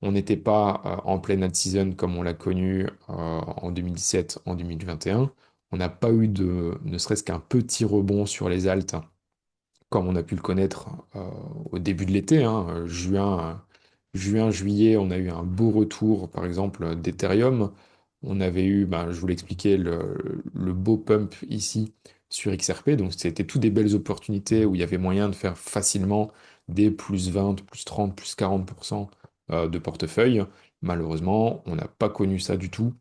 On n'était pas en pleine ad season comme on l'a connu en 2017, en 2021. On n'a pas eu de, ne serait-ce qu'un petit rebond sur les alts comme on a pu le connaître au début de l'été, hein, juin, juillet, on a eu un beau retour, par exemple, d'Ethereum. On avait eu, ben, je vous l'expliquais, le beau pump ici sur XRP. Donc, c'était toutes des belles opportunités où il y avait moyen de faire facilement des plus 20, plus 30, plus 40% de portefeuille. Malheureusement, on n'a pas connu ça du tout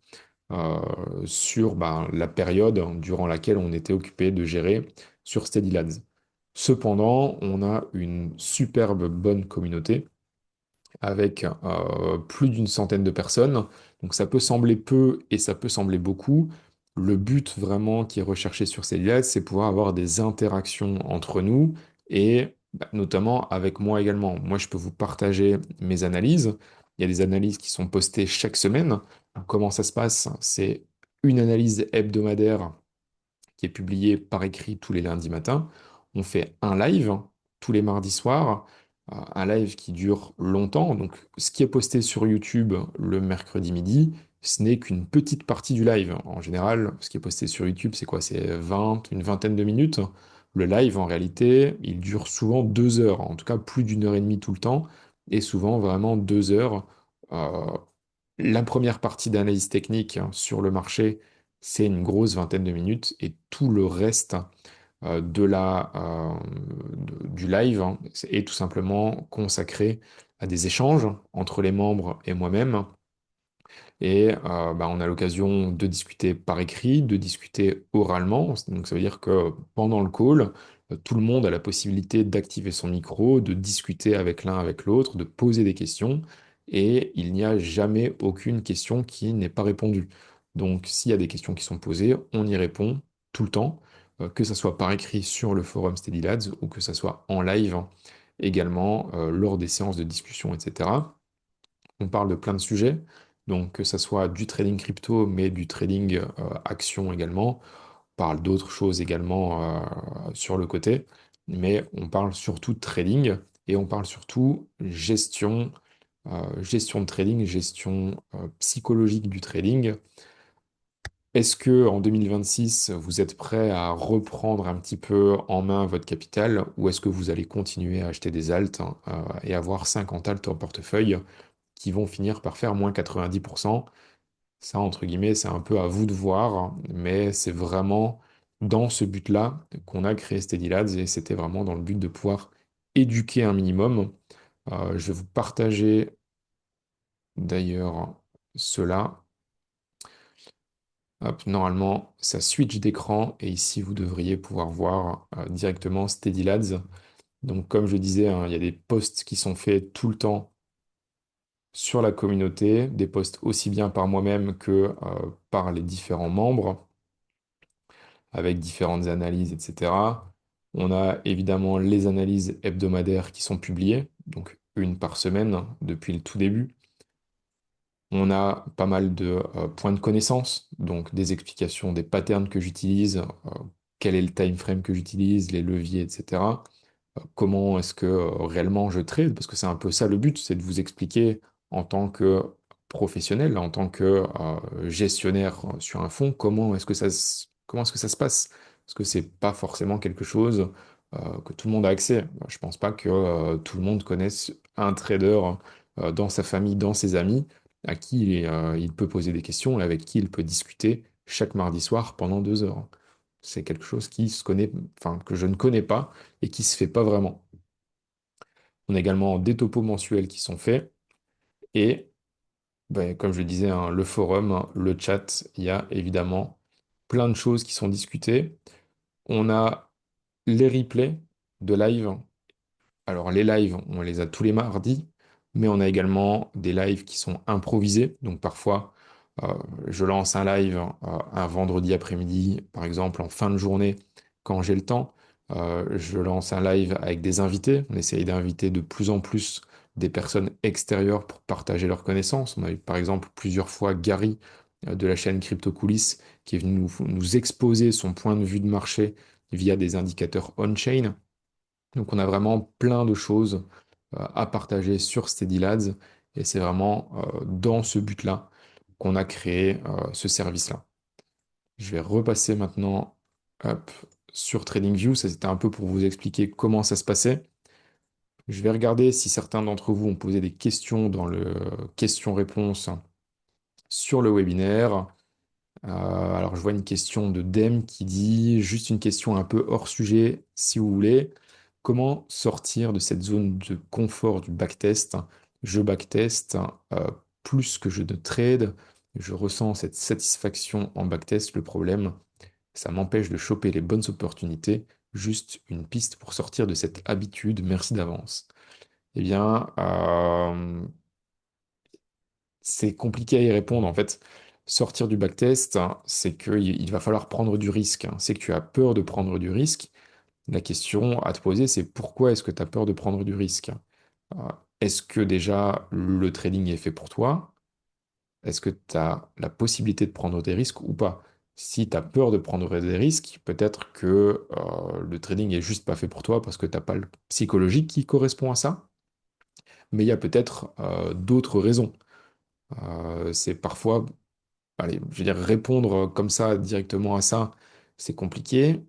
sur ben, la période durant laquelle on était occupé de gérer sur Steady Lads. Cependant, on a une superbe bonne communauté avec plus d'une centaine de personnes. Donc ça peut sembler peu et ça peut sembler beaucoup. Le but vraiment qui est recherché sur ces liens, c'est pouvoir avoir des interactions entre nous et bah, notamment avec moi également. Moi, je peux vous partager mes analyses. Il y a des analyses qui sont postées chaque semaine. Alors, comment ça se passe? C'est une analyse hebdomadaire qui est publié par écrit tous les lundis matins. On fait un live tous les mardis soirs, un live qui dure longtemps. Donc, ce qui est posté sur YouTube le mercredi midi, ce n'est qu'une petite partie du live. En général, ce qui est posté sur YouTube, c'est quoi? C'est 20, une vingtaine de minutes. Le live, en réalité, il dure souvent 2 heures, en tout cas plus d'1 heure et demie tout le temps, et souvent vraiment 2 heures. Euh, la première partie d'analyse technique sur le marché, c'est une grosse vingtaine de minutes et tout le reste du live est tout simplement consacré à des échanges entre les membres et moi-même. Et bah, on a l'occasion de discuter par écrit, de discuter oralement. Donc ça veut dire que pendant le call, tout le monde a la possibilité d'activer son micro, de discuter avec l'un avec l'autre, de poser des questions. Et il n'y a jamais aucune question qui n'est pas répondue. Donc, s'il y a des questions qui sont posées, on y répond tout le temps, que ce soit par écrit sur le forum Steady Lads ou que ce soit en live également lors des séances de discussion, etc. On parle de plein de sujets, donc que ce soit du trading crypto, mais du trading action également. On parle d'autres choses également sur le côté, mais on parle surtout de trading et on parle surtout gestion de trading, gestion psychologique du trading. Est-ce que en 2026, vous êtes prêt à reprendre un petit peu en main votre capital ou est-ce que vous allez continuer à acheter des alts et avoir 50 alts en portefeuille qui vont finir par faire moins 90%? Ça, entre guillemets, c'est un peu à vous de voir, mais c'est vraiment dans ce but-là qu'on a créé Steady Lads et c'était vraiment dans le but de pouvoir éduquer un minimum. Je vais vous partager d'ailleurs cela. Hop, normalement, ça switch d'écran et ici, vous devriez pouvoir voir directement Steady Lads. Donc, comme je disais, hein, il y a des posts qui sont faits tout le temps sur la communauté, des posts aussi bien par moi-même que par les différents membres, avec différentes analyses, etc. On a évidemment les analyses hebdomadaires qui sont publiées, donc une par semaine depuis le tout début. On a pas mal de points de connaissance, donc des explications des patterns que j'utilise, quel est le time frame que j'utilise, les leviers, etc. Comment est-ce que réellement je trade, parce que c'est un peu ça le but, c'est de vous expliquer en tant que professionnel, en tant que gestionnaire sur un fonds, comment est-ce que ça se passe? Parce que c'est pas forcément quelque chose que tout le monde a accès. Je pense pas que tout le monde connaisse un trader dans sa famille, dans ses amis, à qui il peut poser des questions et avec qui il peut discuter chaque mardi soir pendant 2 heures. C'est quelque chose qui se connaît, enfin, que je ne connais pas et qui se fait pas vraiment. On a également des topos mensuels qui sont faits et, ben, comme je le disais, hein, le forum, hein, le chat, il y a évidemment plein de choses qui sont discutées. On a les replays de live. Alors les lives, on les a tous les mardis, mais on a également des lives qui sont improvisés. Donc parfois, euh, je lance un live un vendredi après-midi, par exemple en fin de journée, quand j'ai le temps. Je lance un live avec des invités. On essaye d'inviter de plus en plus des personnes extérieures pour partager leurs connaissances. On a eu par exemple plusieurs fois Gary de la chaîne Crypto Coulisses qui est venu nous exposer son point de vue de marché via des indicateurs on-chain. Donc on a vraiment plein de choses à partager sur Steady Lads et c'est vraiment dans ce but-là qu'on a créé ce service-là. Je vais repasser maintenant hop, sur TradingView. Ça c'était un peu pour vous expliquer comment ça se passait. Je vais regarder si certains d'entre vous ont posé des questions dans le questions-réponses sur le webinaire. Alors, je vois une question de Dem qui dit, juste une question un peu hors sujet, si vous voulez, comment sortir de cette zone de confort du backtest? Je backtest plus que je ne trade, je ressens cette satisfaction en backtest. Le problème, ça m'empêche de choper les bonnes opportunités. Juste une piste pour sortir de cette habitude. Merci d'avance. Eh bien, c'est compliqué à y répondre en fait. Sortir du backtest, hein, c'est qu'il va falloir prendre du risque, hein. C'est que tu as peur de prendre du risque. La question à te poser, c'est pourquoi est-ce que tu as peur de prendre du risque? Euh, Est-ce que déjà le trading est fait pour toi? Est-ce que tu as la possibilité de prendre des risques ou pas? Si tu as peur de prendre des risques, peut-être que le trading est juste pas fait pour toi parce que tu n'as pas le psychologique qui correspond à ça. Mais il y a peut-être d'autres raisons. C'est parfois allez, je veux dire, répondre comme ça directement à ça, c'est compliqué.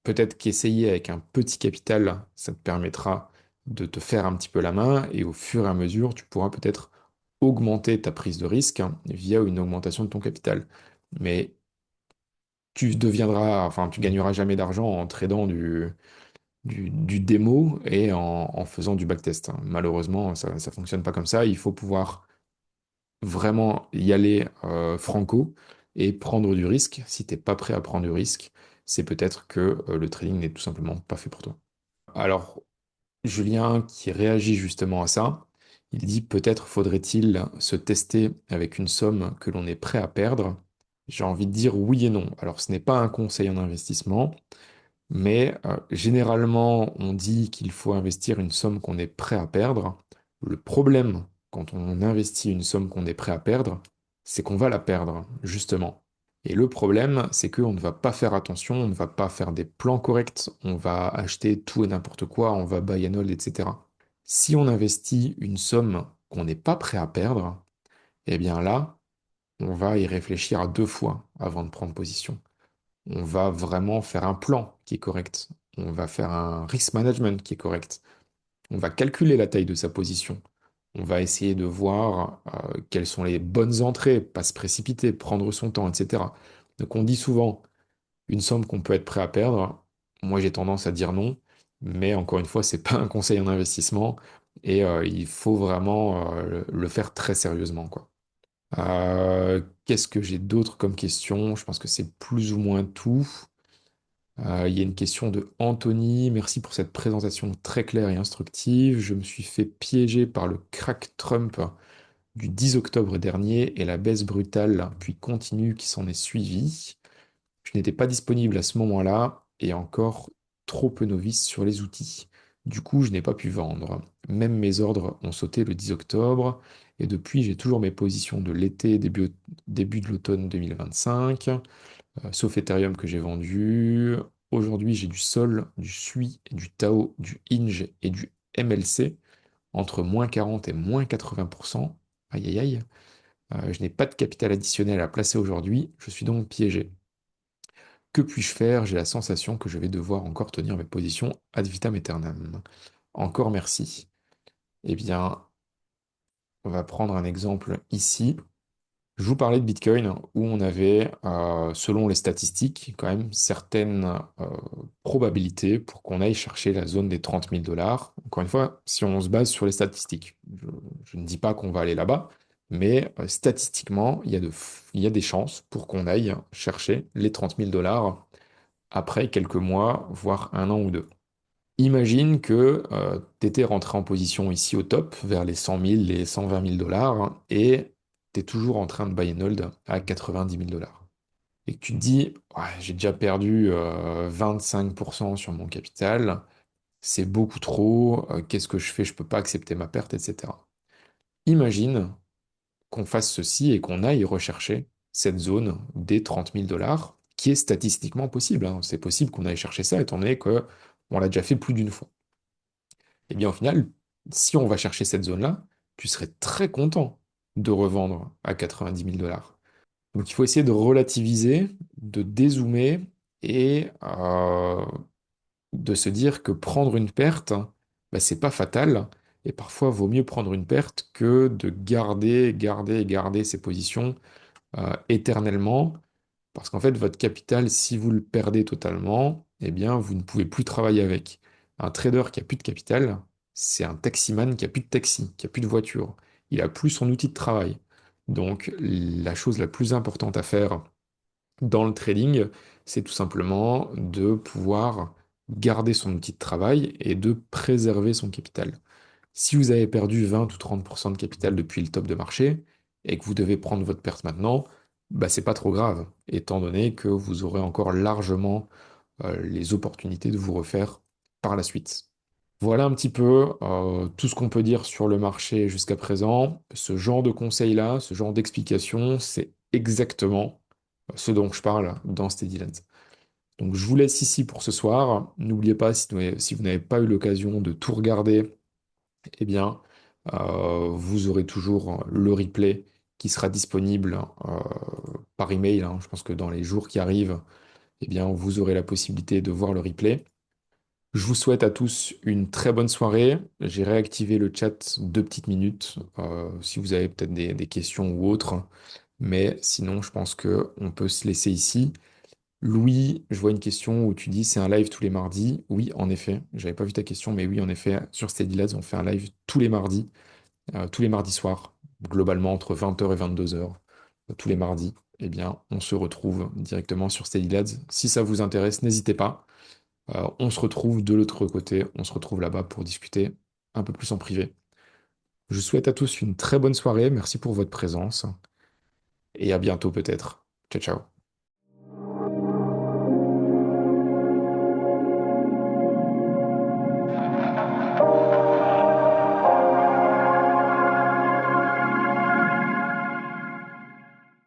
Peut-être qu'essayer avec un petit capital, ça te permettra de te faire un petit peu la main et au fur et à mesure, tu pourras peut-être augmenter ta prise de risque hein, via une augmentation de ton capital. Mais tu gagneras jamais d'argent en tradant du démo et en faisant du backtest, hein. Malheureusement, ça ne fonctionne pas comme ça. Il faut pouvoir vraiment y aller franco et prendre du risque. Si t'es pas prêt à prendre du risque, c'est peut-être que le trading n'est tout simplement pas fait pour toi. Alors, Julien qui réagit justement à ça, il dit peut-être faudrait-il se tester avec une somme que l'on est prêt à perdre. J'ai envie de dire oui et non. Alors, ce n'est pas un conseil en investissement, mais généralement, on dit qu'il faut investir une somme qu'on est prêt à perdre. Le problème, quand on investit une somme qu'on est prêt à perdre, c'est qu'on va la perdre, justement. Et le problème, c'est qu'on ne va pas faire attention, on ne va pas faire des plans corrects, on va acheter tout et n'importe quoi, on va buy and hold, etc. Si on investit une somme qu'on n'est pas prêt à perdre, eh bien là, on va y réfléchir à deux fois avant de prendre position. On va vraiment faire un plan qui est correct. On va faire un risk management qui est correct. On va calculer la taille de sa position. On va essayer de voir quelles sont les bonnes entrées, pas se précipiter, prendre son temps, etc. Donc on dit souvent une somme qu'on peut être prêt à perdre. Moi j'ai tendance à dire non, mais encore une fois, c'est pas un conseil en investissement et il faut vraiment le faire très sérieusement, quoi. Qu'est-ce que j'ai d'autre comme question? Je pense que c'est plus ou moins tout. Il y a une question de Anthony. Merci pour cette présentation très claire et instructive. Je me suis fait piéger par le crack Trump du 10 octobre dernier et la baisse brutale puis continue qui s'en est suivie. Je n'étais pas disponible à ce moment-là et encore trop peu novice sur les outils. Du coup, je n'ai pas pu vendre. Même mes ordres ont sauté le 10 octobre et depuis, j'ai toujours mes positions de l'été, début de l'automne 2025, sauf Ethereum que j'ai vendu. Aujourd'hui, j'ai du Sol, du SUI, du Tao, du Inge et du MLC entre moins 40 et moins 80%. Aïe aïe aïe. Je n'ai pas de capital additionnel à placer aujourd'hui, je suis donc piégé. Que puis-je faire? J'ai la sensation que je vais devoir encore tenir mes positions ad vitam aeternam. Encore merci. Eh bien, on va prendre un exemple ici. Je vous parlais de Bitcoin où on avait, selon les statistiques, quand même certaines probabilités pour qu'on aille chercher la zone des 30 000 $. Encore une fois, si on se base sur les statistiques, je ne dis pas qu'on va aller là-bas, mais statistiquement, il y a des chances pour qu'on aille chercher les 30 000 $ après quelques mois, voire un an ou deux. Imagine que tu étais rentré en position ici au top, vers les 100 000, les 120 000 $ et tu es toujours en train de buy and hold à 90 000 $. Et que tu te dis, ouais, j'ai déjà perdu 25% sur mon capital, c'est beaucoup trop, qu'est-ce que je fais? Je peux pas accepter ma perte, etc. Imagine qu'on fasse ceci et qu'on aille rechercher cette zone des 30 000 $, qui est statistiquement possible, hein. C'est possible qu'on aille chercher ça, étant donné que on l'a déjà fait plus d'une fois. Et bien au final, si on va chercher cette zone-là, tu serais très content de revendre à 90 000 $. Donc il faut essayer de relativiser, de dézoomer et de se dire que prendre une perte, bah, c'est pas fatal. Et parfois, vaut mieux prendre une perte que de garder, garder et garder ses positions éternellement. Parce qu'en fait, votre capital, si vous le perdez totalement, eh bien, vous ne pouvez plus travailler avec. Un trader qui a plus de capital, c'est un taximan qui a plus de taxi, qui a plus de voiture. Il a plus son outil de travail. Donc, la chose la plus importante à faire dans le trading, c'est tout simplement de pouvoir garder son outil de travail et de préserver son capital. Si vous avez perdu 20 ou 30% de capital depuis le top de marché et que vous devez prendre votre perte maintenant, bah c'est pas trop grave, étant donné que vous aurez encore largement les opportunités de vous refaire par la suite. Voilà un petit peu tout ce qu'on peut dire sur le marché jusqu'à présent. Ce genre de conseils-là, ce genre d'explications, c'est exactement ce dont je parle dans Steadylands. Donc je vous laisse ici pour ce soir. N'oubliez pas, si vous n'avez pas eu l'occasion de tout regarder, eh bien, vous aurez toujours le replay qui sera disponible par email, hein. Je pense que dans les jours qui arrivent, eh bien, vous aurez la possibilité de voir le replay. Je vous souhaite à tous une très bonne soirée. J'ai réactivé le chat 2 petites minutes si vous avez peut-être des questions ou autres. Mais sinon, je pense que on peut se laisser ici. Louis, je vois une question où tu dis c'est un live tous les mardis. Oui, en effet. J'avais pas vu ta question, mais oui, en effet, sur Steady Lads, on fait un live tous les mardis soirs, globalement entre 20 h et 22 h, tous les mardis. Eh bien, on se retrouve directement sur Steady Lads. Si ça vous intéresse, n'hésitez pas. On se retrouve de l'autre côté, on se retrouve là-bas pour discuter un peu plus en privé. Je souhaite à tous une très bonne soirée, merci pour votre présence et à bientôt peut-être. Ciao, ciao.